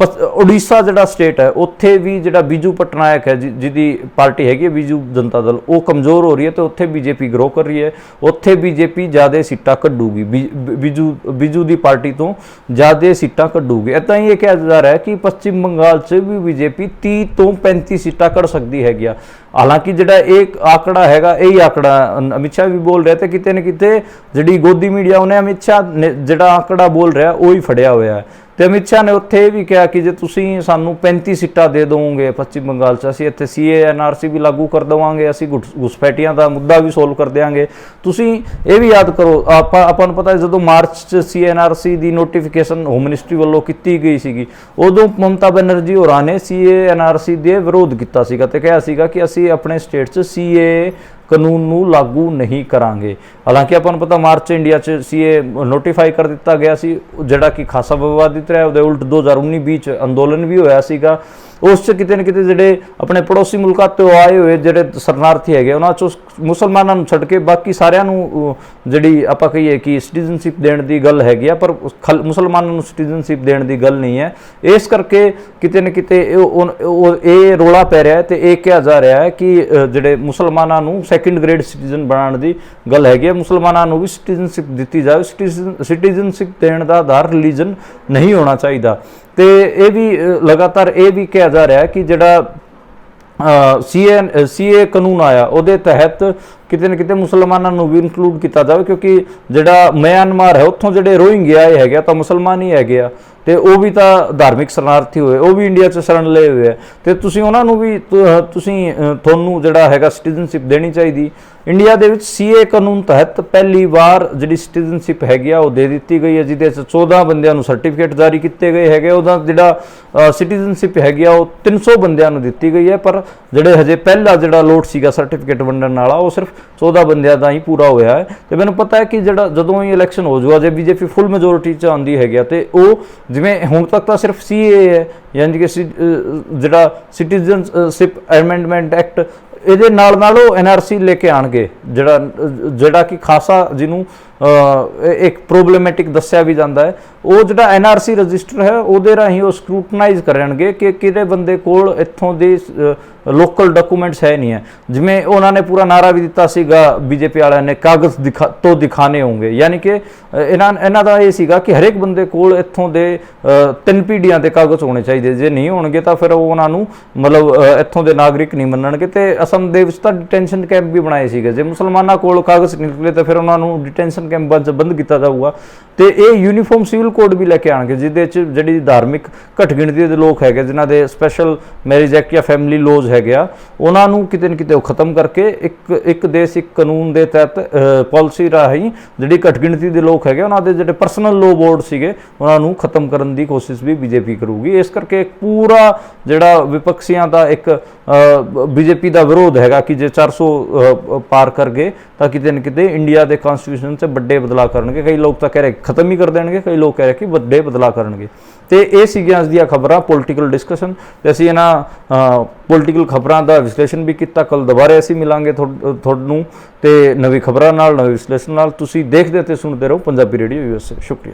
ਉੜੀਸਾ ਜਿਹੜਾ ਸਟੇਟ ਹੈ ਉੱਥੇ ਵੀ ਜਿਹੜਾ ਬੀਜੂ ਪਟਨਾਇਕ ਹੈ ਜਿਹਦੀ ਪਾਰਟੀ ਹੈਗੀ ਹੈ ਬੀਜੂ ਜਨਤਾ ਦਲ, ਉਹ ਕਮਜ਼ੋਰ ਹੋ ਰਹੀ ਹੈ ਤੇ ਉੱਥੇ BJP ਗਰੋ ਕਰ ਰਹੀ ਹੈ। ਉੱਥੇ BJP ਜ਼ਿਆਦਾ ਸੀਟਾਂ ਕੱਢੂਗੀ, ਬੀਜੂ ਦੀ ਪਾਰਟੀ ਤੋਂ ਜ਼ਿਆਦਾ ਸੀਟਾਂ ਕੱਢੂਗੀ। ਇੱਦਾਂ ਹੀ ਇਹ ਕਿਹਾ ਜਾ ਰਿਹਾ ਹੈ ਕਿ ਪੱਛਮ ਬੰਗਾਲ 'ਚ ਵੀ BJP 30 ਤੋਂ 35 ਸੀਟਾਂ ਕੱਢ ਸਕਦੀ ਹੈਗੀ ਆ। ਹਾਲਾਂਕਿ ਜਿਹੜਾ ਇਹ ਆંકੜਾ ਹੈਗਾ ਇਹੀ ਆંકੜਾ ਅਮਿਤ ਸ਼ਾਹ ਵੀ ਬੋਲ ਰਿਹਾ ਤੇ ਕਿਤੇ ਨਾ ਕਿਤੇ ਜਿਹੜੀ ਗੋਦੀ ਮੀਡੀਆ ਉਹਨੇ ਅਮਿਤ ਸ਼ਾਹ ਨੇ ਜਿਹੜਾ ਆંકੜਾ ਬੋਲ ਰਿਹਾ ਉਹੀ ਫੜਿਆ ਹੋਇਆ ਹੈ। ਤੇ ਅਮਿਤ ਸ਼ਾਹ ਨੇ ਉੱਥੇ ਇਹ ਵੀ ਕਿਹਾ ਕਿ ਜੇ ਤੁਸੀਂ ਸਾਨੂੰ 35 ਸੀਟਾਂ ਦੇ ਦੋਗੇ ਪੱਛਮ ਬੰਗਾਲ 'ਚ, ਅਸੀਂ ਇੱਥੇ CAA NRC ਵੀ ਲਾਗੂ ਕਰ ਦੇਵਾਂਗੇ, ਅਸੀਂ ਘੁਸਪੈਠੀਆਂ ਦਾ ਮੁੱਦਾ ਵੀ ਸੋਲਵ ਕਰ ਦੇਵਾਂਗੇ। ਤੁਸੀਂ ਇਹ ਵੀ ਯਾਦ ਕਰੋ, ਆਪਾਂ ਨੂੰ ਪਤਾ ਹੈ ਜਦੋਂ ਮਾਰਚ 'ਚ CAA NRC ਦੀ ਨੋਟੀਫਿਕੇਸ਼ਨ ਹੋਮ ਮਿਨਿਸਟਰੀ ਵੱਲੋਂ ਕੀਤੀ ਗਈ ਸੀਗੀ, ਉਦੋਂ ਮਮਤਾ ਬੈਨਰਜੀ ਹੋਰਾਂ ਨੇ CAA NRC ਦੇ ਵਿਰੋਧ ਕੀਤਾ ਸੀਗਾ ਤੇ ਕਿਹਾ ਸੀਗਾ ਕਿ ਅਸੀਂ ਆਪਣੇ ਸਟੇਟ 'ਚ CAA ਕਾਨੂੰਨ ਨੂੰ ਲਾਗੂ ਨਹੀਂ ਕਰਾਂਗੇ। ਹਾਲਾਂਕਿ ਆਪਾਂ ਨੂੰ ਪਤਾ ਮਾਰਚ 'ਚ ਇੰਡੀਆ 'ਚ CAA ਨੋਟੀਫਾਈ ਕਰ ਦਿੱਤਾ ਗਿਆ ਸੀ, ਜਿਹੜਾ ਕਿ ਖਾਸਾ ਵਿਵਾਦਿਤ ਰਿਹਾ। ਉਹਦੇ ਉਲਟ 2019 'ਚ ਅੰਦੋਲਨ ਵੀ ਹੋਇਆ ਸੀਗਾ। ਉਸ 'ਚ ਕਿਤੇ ਨਾ ਕਿਤੇ ਜਿਹੜੇ ਆਪਣੇ ਪੜੋਸੀ ਮੁਲਕਾਂ ਤੋਂ ਆਏ ਹੋਏ ਜਿਹੜੇ ਸ਼ਰਨਾਰਥੀ ਹੈਗੇ ਉਹਨਾਂ 'ਚੋਂ ਮੁਸਲਮਾਨਾਂ ਨੂੰ ਛੱਡ ਕੇ ਬਾਕੀ ਸਾਰਿਆਂ ਨੂੰ ਜਿਹੜੀ ਆਪਾਂ ਕਹੀਏ ਕਿ ਸਿਟੀਜ਼ਨਸ਼ਿਪ ਦੇਣ ਦੀ ਗੱਲ ਹੈਗੀ ਆ, ਪਰ ਮੁਸਲਮਾਨਾਂ ਨੂੰ ਸਿਟੀਜ਼ਨਸ਼ਿਪ ਦੇਣ ਦੀ ਗੱਲ ਨਹੀਂ ਹੈ। ਇਸ ਕਰਕੇ ਕਿਤੇ ਨਾ ਕਿਤੇ ਇਹ ਰੌਲਾ ਪੈ ਰਿਹਾ ਤੇ ਇਹ ਕਿਹਾ ਜਾ ਰਿਹਾ ਹੈ ਕਿ ਜਿਹੜੇ ਮੁਸਲਮਾਨਾਂ ਨੂੰ ਸੈਕੰਡ ਗ੍ਰੇਡ ਸਿਟੀਜ਼ਨ ਬਣਾਉਣ ਦੀ ਗੱਲ ਹੈਗੀ ਹੈ, ਮੁਸਲਮਾਨਾਂ ਨੂੰ ਵੀ ਸਿਟੀਜ਼ਨਸ਼ਿਪ ਦਿੱਤੀ ਜਾਵੇ। ਸਿਟੀਜ਼ਨਸ਼ਿਪ ਦੇਣ ਦਾ ਆਧਾਰ ਰਿਲੀਜਨ ਨਹੀਂ ਹੋਣਾ ਚਾਹੀਦਾ। ਤੇ ਇਹ ਵੀ ਲਗਾਤਾਰ ਇਹ ਵੀ ਕਿਹਾ ਜਾ ਰਿਹਾ ਹੈ ਕਿ ਜਿਹੜਾ CAA ਕਾਨੂੰਨ ਆਇਆ ਉਹਦੇ ਤਹਿਤ ਕਿਤੇ ਨਾ ਕਿਤੇ ਮੁਸਲਮਾਨਾਂ ਨੂੰ ਵੀ ਇਨਕਲੂਡ ਕੀਤਾ ਜਾਵੇ, ਕਿਉਂਕਿ ਜਿਹੜਾ ਮਿਆਂਮਾਰ ਹੈ ਉੱਥੋਂ ਜਿਹੜੇ ਰੋਹਿੰਗਿਆ ਹੈਗੇ ਤਾਂ ਮੁਸਲਮਾਨ ਹੀ ਹੈਗੇ ਆ ਤੇ ਉਹ ਵੀ ਤਾਂ ਧਾਰਮਿਕ ਸ਼ਰਨਾਰਥੀ ਹੋਏ, ਉਹ ਵੀ ਇੰਡੀਆ 'ਚ ਸ਼ਰਨ ਲਏ ਹੋਏ ਆ ਤੇ ਤੁਸੀਂ ਉਹਨਾਂ ਨੂੰ ਵੀ ਤੁਹਾਨੂੰ ਜਿਹੜਾ ਹੈਗਾ ਸਿਟੀਜ਼ਨਸ਼ਿਪ ਦੇਣੀ ਚਾਹੀਦੀ। ਇੰਡੀਆ ਦੇ ਵਿੱਚ CAA ਕਾਨੂੰਨ ਤਹਿਤ ਪਹਿਲੀ ਵਾਰ ਜਿਹੜੀ ਸਿਟੀਜ਼ਨਸ਼ਿਪ ਹੈਗੀ ਆ ਉਹ ਦੇ ਦਿੱਤੀ ਗਈ ਹੈ, ਜਿਹਦੇ 'ਚ 14 ਬੰਦਿਆਂ ਨੂੰ ਸਰਟੀਫਿਕੇਟ ਜਾਰੀ ਕੀਤੇ ਗਏ ਹੈਗੇ। ਉਹਦਾ ਜਿਹੜਾ ਸਿਟੀਜ਼ਨਸ਼ਿਪ ਹੈਗੀ ਆ ਉਹ 300 ਬੰਦਿਆਂ ਨੂੰ ਦਿੱਤੀ ਗਈ ਹੈ, ਪਰ ਜਿਹੜੇ ਹਜੇ ਪਹਿਲਾ ਜਿਹੜਾ ਲੋਟ ਸੀਗਾ ਸਰਟੀਫਿਕੇਟ ਵੰਡਣ ਵਾਲਾ ਉਹ ਸਿਰਫ 14 ਬੰਦਿਆਂ ਦਾ ਹੀ ਪੂਰਾ ਹੋਇਆ ਹੈ। ਤੇ ਮੈਨੂੰ ਪਤਾ ਹੈ ਕਿ ਜਿਹੜਾ ਜਦੋਂ ਹੀ ਇਲੈਕਸ਼ਨ ਹੋ ਜਾਊਗਾ, ਜੇ BJP ਫੁੱਲ ਮੈਜੋਰਿਟੀ 'ਚ ਆਉਂਦੀ ਹੈਗੀ ਆ ਤੇ ਉਹ ਜਿਵੇਂ ਹੁਣ ਤੱਕ ਤਾਂ ਸਿਰਫ CAA ਹੈ, ਯਾਨੀ ਕਿ ਜਿਹੜਾ ਸਿਟੀਜ਼ਨਸ਼ਿਪ ਅਮੈਂਡਮੈਂਟ ਐਕਟ, ਇਹਦੇ ਨਾਲ ਉਹ NRC ਲੈ ਕੇ ਆਣਗੇ, ਜਿਹੜਾ ਕਿ ਖਾਸਾ ਜਿਹਨੂੰ ਇੱਕ ਪ੍ਰੋਬਲਮੈਟਿਕ ਦੱਸਿਆ ਵੀ ਜਾਂਦਾ ਹੈ। ਉਹ ਜਿਹੜਾ NRC ਰਜਿਸਟਰ ਹੈ ਉਹਦੇ ਰਾਹੀਂ ਉਹ ਸਕਰੂਟਨਾਈਜ਼ ਕਰਨਗੇ ਕਿ ਕਿਹੜੇ ਬੰਦੇ ਕੋਲ ਇੱਥੋਂ ਦੇ ਲੋਕਲ ਡਾਕੂਮੈਂਟਸ ਹੈ ਨਹੀਂ ਹੈ। ਜਿਵੇਂ ਉਹਨਾਂ ਨੇ ਪੂਰਾ ਨਾਰਾ ਵੀ ਦਿੱਤਾ ਸੀਗਾ BJP ਵਾਲਿਆਂ ਨੇ, ਕਾਗਜ਼ ਤੋਂ ਦਿਖਾਣੇ ਹੋਣਗੇ, ਯਾਨੀ ਕਿ ਇਹਨਾਂ ਦਾ ਇਹ ਸੀਗਾ ਕਿ ਹਰੇਕ ਬੰਦੇ ਕੋਲ ਇੱਥੋਂ ਦੇ 3 ਪੀੜ੍ਹੀਆਂ ਦੇ ਕਾਗਜ਼ ਹੋਣੇ ਚਾਹੀਦੇ, ਜੇ ਨਹੀਂ ਹੋਣਗੇ ਤਾਂ ਫਿਰ ਉਹ ਉਹਨਾਂ ਨੂੰ ਮਤਲਬ ਇੱਥੋਂ ਦੇ ਨਾਗਰਿਕ ਨਹੀਂ ਮੰਨਣਗੇ। ਤੇ ਅਸਮ ਦੇ ਵਿੱਚ ਤਾਂ ਡਿਟੈਂਸ਼ਨ ਕੈਂਪ ਵੀ ਬਣਾਏ ਸੀਗੇ, ਜੇ ਮੁਸਲਮਾਨਾਂ ਕੋਲ ਕਾਗਜ਼ ਨਿਕਲੇ ਤਾਂ ਫਿਰ ਉਹਨਾਂ ਨੂੰ ਡਿਟੈਂਸ਼ਨ ਕੈਂਪ ਬੰਦ ਕੀਤਾ ਜਾਊਗਾ। ਤੇ ਇਹ ਯੂਨੀਫਾਰਮ ਸਿਵਲ ਸਿਵਲ ਕੋਡ ਵੀ ਲੈ ਕੇ ਆਣਗੇ, ਜਿਹਦੇ 'ਚ ਜਿਹੜੀ ਧਾਰਮਿਕ ਘੱਟ ਗਿਣਤੀ ਦੇ ਲੋਕ ਹੈਗੇ ਜਿਨ੍ਹਾਂ ਦੇ ਸਪੈਸ਼ਲ ਮੈਰਿਜ ਐਕਟ ਜਾਂ ਫੈਮਿਲੀ ਲੋਜ਼ ਹੈਗੇ ਆ, ਉਹਨਾਂ ਨੂੰ ਕਿਤੇ ਨਾ ਕਿਤੇ ਉਹ ਖਤਮ ਕਰਕੇ ਇੱਕ ਦੇਸ਼ ਇੱਕ ਕਾਨੂੰਨ ਦੇ ਤਹਿਤ ਪਾਲਿਸੀ ਰਾਹੀਂ ਜਿਹੜੀ ਘੱਟ ਗਿਣਤੀ ਦੇ ਲੋਕ ਹੈਗੇ ਉਹਨਾਂ ਦੇ ਜਿਹੜੇ ਪਰਸਨਲ ਲੋ ਬੋਰਡ ਸੀਗੇ ਉਹਨਾਂ ਨੂੰ ਖਤਮ ਕਰਨ ਦੀ ਕੋਸ਼ਿਸ਼ ਵੀ ਬੀਜੇਪੀ ਕਰੂਗੀ। ਇਸ ਕਰਕੇ ਇੱਕ ਪੂਰਾ ਜਿਹੜਾ ਵਿਪਕਸ਼ੀਆਂ ਦਾ ਇੱਕ ਬੀਜੇਪੀ ਦਾ ਵਿਰੋਧ ਹੈਗਾ ਕਿ ਜੇ 400 ਪਾਰ ਕਰ ਗਏ ਤਾਂ ਕਿਤੇ ਨਾ ਕਿਤੇ ਇੰਡੀਆ ਦੇ ਕਨਸਟੀਟਿਊਸ਼ਨ 'ਚ ਵੱਡੇ ਬਦਲਾਅ ਕਰਨਗੇ। ਕਈ ਲੋਕ ਤਾਂ ਕਹਿ ਰਹੇ ਖਤਮ ਹੀ ਕਰ ਦੇਣਗੇ, ਕਈ ਲੋਕ ਕਹਿ ਰਹੇ ਕਿ ਵੱਡੇ ਬਦਲਾਅ ਕਰਨਗੇ। ਤੇ ਇਹ ਸੀਗੀਆਂ ਅੱਜ ਦੀਆਂ ਖਬਰਾਂ, ਪੋਲੀਟੀਕਲ ਡਿਸਕਸ਼ਨ, ਤੇ ਅਸੀਂ ਇਹਨਾਂ ਪੋਲੀਟੀਕਲ ਖਬਰਾਂ ਦਾ ਵਿਸ਼ਲੇਸ਼ਣ ਵੀ ਕੀਤਾ। ਕੱਲ ਦੁਬਾਰਾ ਅਸੀਂ ਮਿਲਾਂਗੇ ਤੁਹਾਨੂੰ ਤੇ ਨਵੀਂ ਖਬਰਾਂ ਨਾਲ, ਨਵੇਂ ਵਿਸ਼ਲੇਸ਼ਣ ਨਾਲ। ਤੁਸੀਂ ਦੇਖਦੇ ਤੇ ਸੁਣਦੇ ਰਹੋ ਪੰਜਾਬੀ ਰੇਡੀਓ USA। ਸ਼ੁਕਰੀਆ।